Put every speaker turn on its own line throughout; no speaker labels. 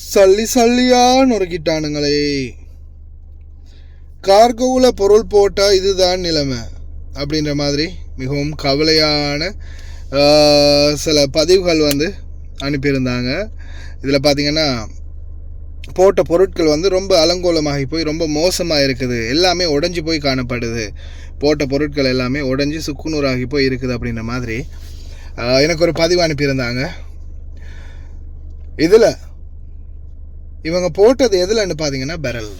சல்லி சல்லியா நொறுக்கிட்டானுங்களே. கார்கோவில் பொருள் போட்டால் இதுதான் நிலைமை அப்படின்ற மாதிரி மிகவும் கவலையான சில பதிவுகள் அனுப்பியிருந்தாங்க. இதில் பார்த்திங்கன்னா போட்ட பொருட்கள் ரொம்ப அலங்கோலமாகி போய் ரொம்ப மோசமாக இருக்குது, எல்லாமே உடஞ்சி போய் காணப்படுது, போட்ட பொருட்கள் எல்லாமே உடஞ்சி சுக்குநூறாகி போய் இருக்குது அப்படின்ற மாதிரி எனக்கு ஒரு பதிவு அனுப்பியிருந்தாங்க. இதில் இவங்க போட்டது எதுலன்னு பார்த்தீங்கன்னா பெரல்.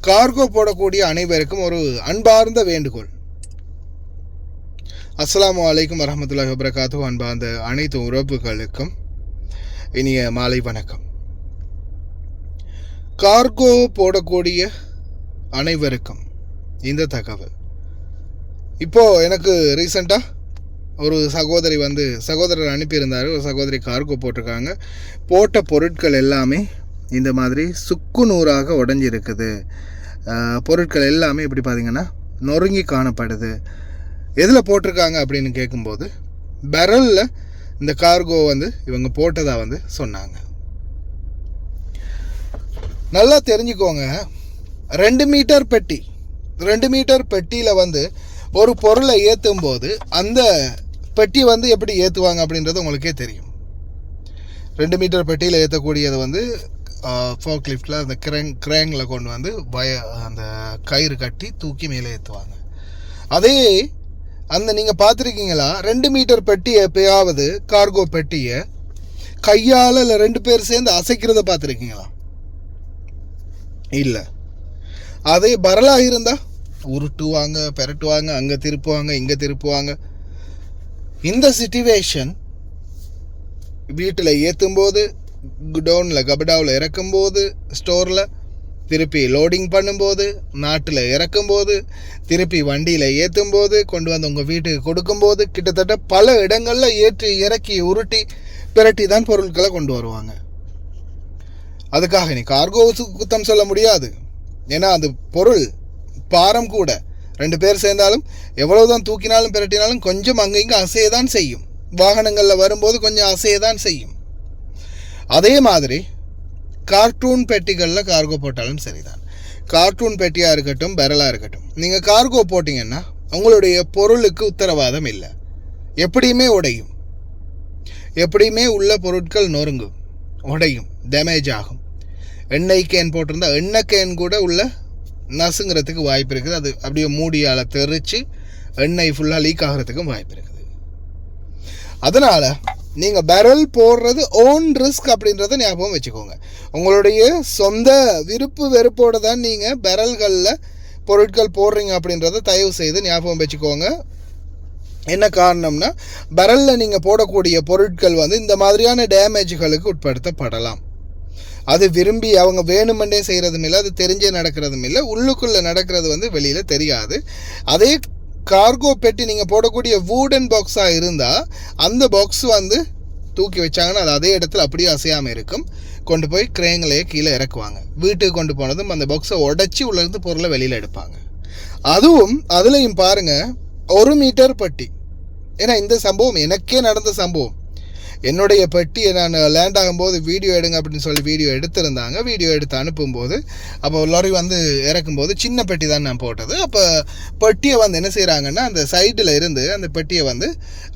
கார்கோ போடக்கூடிய அனைவருக்கும் ஒரு அன்பார்ந்த வேண்டுகோள். அஸ்ஸலாமு அலைக்கும் வரஹ்மத்துல்லாஹி வபரகாத்துஹு. அன்பார்ந்த அனைத்து உறவுகளுக்கும் இனிய மாலை வணக்கம். கார்கோ போடக்கூடிய அனைவருக்கும் இந்த தகவல். இப்போது எனக்கு ரீசெண்டாக ஒரு சகோதரர் அனுப்பியிருந்தார். ஒரு சகோதரி கார்கோ போட்டிருக்காங்க. போட்ட பொருட்கள் எல்லாமே இந்த மாதிரி சுக்கு நூறாக உடஞ்சிருக்குது. பொருட்கள் எல்லாமே எப்படி பார்த்திங்கன்னா நொறுங்கி காணப்படுது. எதில் போட்டிருக்காங்க அப்படின்னு கேட்கும்போது பெரலில் இந்த கார்கோ இவங்க போட்டதாக சொன்னாங்க. நல்லா தெரிஞ்சுக்கோங்க, 2 மீட்டர் பெட்டி, 2 மீட்டர் பெட்டியில் ஒரு பொருளை ஏற்றும் போது அந்த பெட்டி எப்படி ஏற்றுவாங்க அப்படின்றது உங்களுக்கே தெரியும். 2 மீட்டர் பெட்டியில் ஏற்றக்கூடியது ஃபோக் லிஃப்டில் அந்த கிரேங்கில் கொண்டு அந்த கயிறு கட்டி தூக்கி மேலே ஏற்றுவாங்க. அதே நீங்கள் பார்த்துருக்கீங்களா 2 மீட்டர் பெட்டி எப்பயாவது கார்கோ பெட்டியை கையால் இல்லை 2 பேர் சேர்ந்து அசைக்கிறத பார்த்துருக்கீங்களா? இல்லை. அதே பரலாக இருந்தால் உருட்டுவாங்க, பெரட்டுவாங்க, அங்கே திருப்புவாங்க, இங்கே திருப்புவாங்க. இந்த சிச்சுவேஷன் வீட்டில் ஏற்றும்போது, குடவுனில் கபடாவில் இறக்கும்போது, ஸ்டோரில் திருப்பி லோடிங் பண்ணும்போது, நாட்டில் இறக்கும்போது, திருப்பி வண்டியில் ஏற்றும்போது, கொண்டு உங்கள் வீட்டுக்கு கொடுக்கும்போது, கிட்டத்தட்ட பல இடங்களில் ஏற்றி இறக்கி உருட்டி பிரட்டி தான் பொருட்களை கொண்டு வருவாங்க. அதுக்காக நீ கார்கோவுக்கு குத்தம் சொல்ல முடியாது. ஏன்னா அது பொருள் பாரம் கூட. 2 பேர் சேர்ந்தாலும் எவ்வளவுதான் தூக்கினாலும் பிரட்டினாலும் கொஞ்சம் அங்கே இங்கே அசையதான் செய்யும். வாகனங்களில் வரும்போது கொஞ்சம் அசையதான் செய்யும். அதே மாதிரி கார்ட்டூன் பெட்டிகளில் கார்கோ போட்டாலும் சரிதான். கார்ட்டூன் பெட்டியாக இருக்கட்டும், பெரலாக இருக்கட்டும், நீங்கள் கார்கோ போட்டிங்கன்னா உங்களுடைய பொருளுக்கு உத்தரவாதம் இல்லை. எப்படியுமே உடையும், எப்படியுமே உள்ள பொருட்கள் நொறுங்கும், உடையும், டேமேஜ் ஆகும். எண்ணெய் கேன் போட்டிருந்தால் எண்ணெய் கேன் கூட உள்ள நசுங்கிறதுக்கு வாய்ப்பு இருக்குது. அது அப்படியே மூடியால் தெரித்து எண்ணெய் ஃபுல்லாக லீக் ஆகிறதுக்கும் வாய்ப்பு இருக்குது. அதனால் நீங்கள் பெரல் போடுறது ஓன் ரிஸ்க் அப்படின்றத ஞாபகம் வச்சுக்கோங்க. உங்களுடைய சொந்த விருப்பு வெறுப்போடு தான் நீங்கள் பெரல்களில் பொருட்கள் போடுறீங்க அப்படின்றத தயவு செய்து ஞாபகம் வச்சுக்கோங்க. என்ன காரணம்னா, பெரலில் நீங்கள் போடக்கூடிய பொருட்கள் இந்த மாதிரியான டேமேஜுகளுக்கு உட்படுத்தப்படலாம். அது விரும்பி அவங்க வேணுமெண்டே செய்கிறதும் இல்லை, அது தெரிஞ்சே நடக்கிறதும் இல்லை. உள்ளுக்குள்ளே நடக்கிறது வெளியில் தெரியாது. அதே கார்கோ பெட்டி நீங்கள் போடக்கூடிய வூடன் பாக்ஸாக இருந்தால் அந்த பாக்ஸ் தூக்கி வச்சாங்கன்னா அது அதே இடத்துல அப்படியே அசையாமல் இருக்கும். கொண்டு போய் கிரேங்கிலேயே கீழே இறக்குவாங்க. வீட்டுக்கு கொண்டு போனதும் அந்த பாக்ஸை உடச்சி உள்ளேருந்து பொருளை வெளியில் எடுப்பாங்க. அதுலேயும் பாருங்கள், 1 மீட்டர் பெட்டி. ஏன்னா இந்த சம்பவம் எனக்கே நடந்த சம்பவம். என்னுடைய பெட்டியை நான் லேண்ட் ஆகும்போது வீடியோ எடுங்க அப்படின்னு சொல்லி வீடியோ எடுத்திருந்தாங்க. வீடியோ எடுத்து அனுப்பும்போது அப்போ லாரி இறக்கும்போது சின்ன பெட்டி தான் நான் போட்டது. அப்போ பெட்டியை என்ன செய்கிறாங்கன்னா, அந்த சைடில் இருந்து அந்த பெட்டியை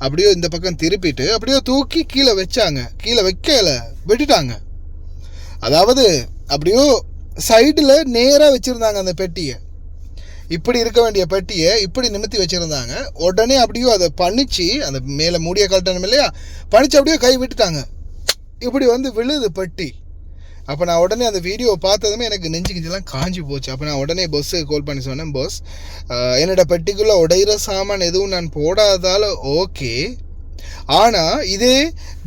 அப்படியே இந்த பக்கம் திருப்பிட்டு அப்படியே தூக்கி கீழே வச்சாங்க. கீழே வைக்கல, விட்டுட்டாங்க. அதாவது அப்படியோ சைடில் நேராக வச்சுருந்தாங்க அந்த பெட்டியை. இப்படி இருக்க வேண்டிய பெட்டியை இப்படி நிமித்தி வச்சுருந்தாங்க. உடனே அப்படியோ அதை பணிச்சு, அந்த மேலே மூடிய கழட்டணும் இல்லையா, பணிச்சு அப்படியே கை விட்டுட்டாங்க. இப்படி விழுது பெட்டி. அப்போ நான் உடனே அந்த வீடியோவை பார்த்ததுமே எனக்கு நெஞ்சுக்கிஞ்செல்லாம் காஞ்சி போச்சு. அப்போ நான் உடனே பஸ்ஸுக்கு கால் பண்ணி சொன்னேன், பாஸ் என்னோடய பெட்டிக்குள்ளே உடையிற சாமான் எதுவும் நான் போடாதால ஓகே, ஆனால் இதே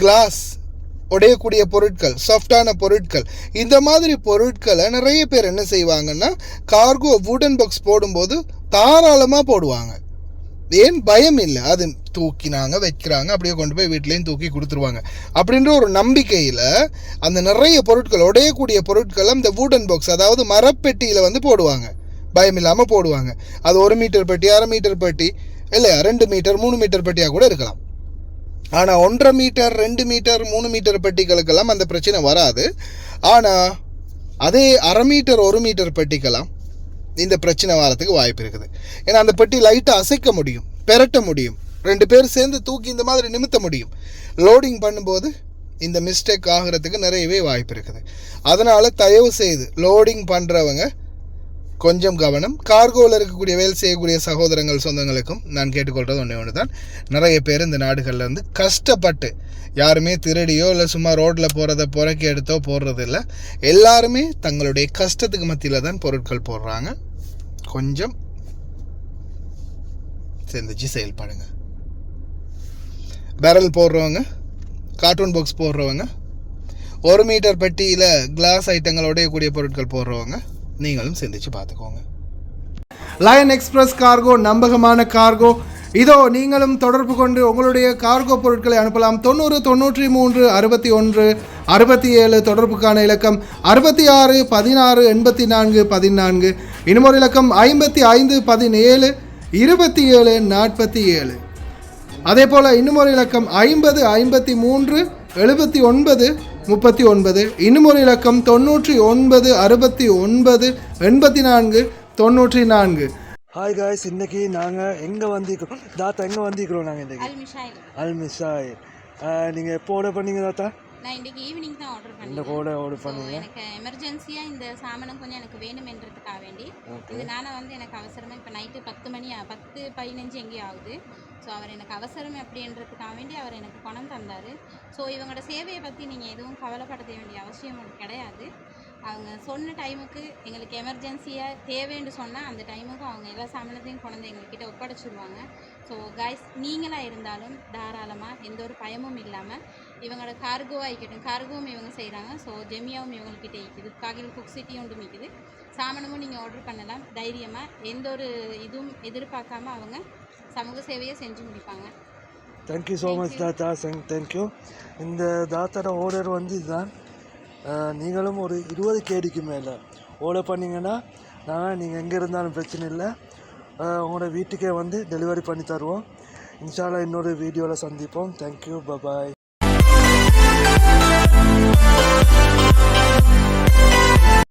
கிளாஸ் உடையக்கூடிய பொருட்கள், சாஃப்டான பொருட்கள், இந்த மாதிரி பொருட்களை நிறைய பேர் என்ன செய்வாங்கன்னா கார்கோ வூடன் பாக்ஸ் போடும்போது தாராளமாக போடுவாங்க. ஏன்? பயம் இல்லை. அது தூக்கினாங்க, வைக்கிறாங்க, அப்படியே கொண்டு போய் வீட்லேயும் தூக்கி கொடுத்துருவாங்க அப்படின்ற ஒரு நம்பிக்கையில் அந்த நிறைய பொருட்கள், உடையக்கூடிய பொருட்களை அந்த வூடன் பாக்ஸ், அதாவது மரப்பெட்டியில் போடுவாங்க. பயம் இல்லாமல் போடுவாங்க. அது 1 மீட்டர் பெட்டி, 1/2 மீட்டர் பெட்டி, இல்லை 2 மீட்டர் 3 மீட்டர் பெட்டியாக கூட இருக்கலாம். ஆனால் 1.5 மீட்டர் 2 மீட்டர் 3 மீட்டர் பெட்டிகளுக்கெல்லாம் அந்த பிரச்சனை வராது. ஆனால் அதே 1/2 மீட்டர் 1 மீட்டர் பெட்டிக்கெல்லாம் இந்த பிரச்சனை வரத்துக்கு வாய்ப்பு இருக்குது. ஏன்னா அந்த பெட்டி லைட்டாக அசைக்க முடியும், பெரட்ட முடியும், 2 பேர் சேர்ந்து தூக்கி இந்த மாதிரி நிமித்த முடியும். லோடிங் பண்ணும்போது இந்த மிஸ்டேக் ஆகிறதுக்கு நிறையவே வாய்ப்பு இருக்குது. அதனால் தயவு செய்து லோடிங் பண்ணுறவங்க கொஞ்சம் கவனம். கார்கோவில் இருக்கக்கூடிய வேலை செய்யக்கூடிய சகோதரங்கள் சொந்தங்களுக்கும் நான் கேட்டுக்கொள்கிறது ஒன்று தான், நிறைய பேர் இந்த நாடுகளில் வந்து கஷ்டப்பட்டு, யாருமே திருடியோ இல்லை சும்மா ரோட்டில் போகிறத புறக்கி எடுத்தோ போடுறது இல்லை. எல்லாருமே தங்களுடைய கஷ்டத்துக்கு மத்தியில் தான் பொருட்கள் போடுறாங்க. கொஞ்சம் சிந்திச்சு செயல்படுங்க. பேரல் போடுறவங்க, கார்ட்டூன் பாக்ஸ் போடுறவங்க, 1 மீட்டர் பெட்டியில் கிளாஸ் ஐட்டங்களோடைய கூடிய பொருட்கள் போடுறவங்க நீங்களும் சிந்திச்சு பார்த்துக்கோங்க. லயன் எக்ஸ்பிரஸ் கார்கோ நம்பகமான கார்கோ. இதோ நீங்களும் தொடர்பு கொண்டு உங்களுடைய கார்கோ பொருட்களை அனுப்பலாம். 90 93 61 67 தொடர்புக்கான இலக்கம் 66 16 84 14. இன்னும் ஒரு இலக்கம் 55 17 27 47. அதே போல் இன்னும் ஒரு இலக்கம் 50 53 79 39. இன்னும் ஒரு இலக்கம் 99 69 84 94.
ஹாய் காய்ஸ், இன்னைக்கு நாங்கள் எங்கே வந்திருக்கிறோம் தாத்தா? எங்கே வந்திருக்கிறோம் நாங்கள் இன்றைக்கி? அல்மிஷாய். நீங்கள் எப்போ ஆர்டர் பண்ணீங்க தாத்தா?
நான் இன்றைக்கி ஈவினிங் தான் ஆர்டர் பண்ணேன்.
இந்த கோடை ஆர்டர் பண்ணீங்க?
எனக்கு எமர்ஜென்சியாக இந்த சாமானம் கொஞ்சம் எனக்கு வேணுமென்றதுக்காக வேண்டி இதனால வந்து எனக்கு அவசரமாக இப்போ நைட்டு 10 மணி 10-15 எங்கேயும் ஆகுது. ஸோ அவர் எனக்கு அவசரம் அப்படின்றதுக்காக வேண்டி அவர் எனக்கு பணம் தந்தார். ஸோ இவங்களோட சேவையை பற்றி நீங்கள் எதுவும் கவலைப்பட வேண்டிய அவசியம் கிடையாது. அவங்க சொன்ன டைமுக்கு எங்களுக்கு எமர்ஜென்சியாக தேவைன்னு சொன்னால் அந்த டைமுக்கு அவங்க எல்லா சாமானத்தையும் கொண்டு எங்கள்கிட்ட ஒப்படைச்சிடுவாங்க. ஸோ கைஸ், நீங்களாக இருந்தாலும் தாராளமாக எந்த ஒரு பயமும் இல்லாமல் இவங்களோட கார்கோவாக இருக்கட்டும், கார்கோவும் இவங்க செய்கிறாங்க. ஸோ ஜெமியாவும் இவங்கக்கிட்ட இருக்குது, காகில் குக் சிட்டியும் ஒன்று இருக்குது. சாமானமும் நீங்கள் ஆர்டர் பண்ணலாம் தைரியமாக. எந்த ஒரு இதுவும் எதிர்பார்க்காம அவங்க சமூக சேவையை செஞ்சு முடிப்பாங்க.
தேங்க்யூ ஸோ மச் தாத்தா. தேங்க்யூ. இந்த தாத்தாவோட ஆர்டர் வந்து இதுதான். நீங்களும் ஒரு 20 கேடிக்கு மேலே ஆர்டர் பண்ணிங்கன்னா நீங்கள் எங்கே இருந்தாலும் பிரச்சனை இல்லை, உங்களோட வீட்டுக்கே வந்து டெலிவரி பண்ணி தருவோம். இன்ஷா அல்லாஹ் இன்னொரு வீடியோவில் சந்திப்போம். Thank you, bye bye.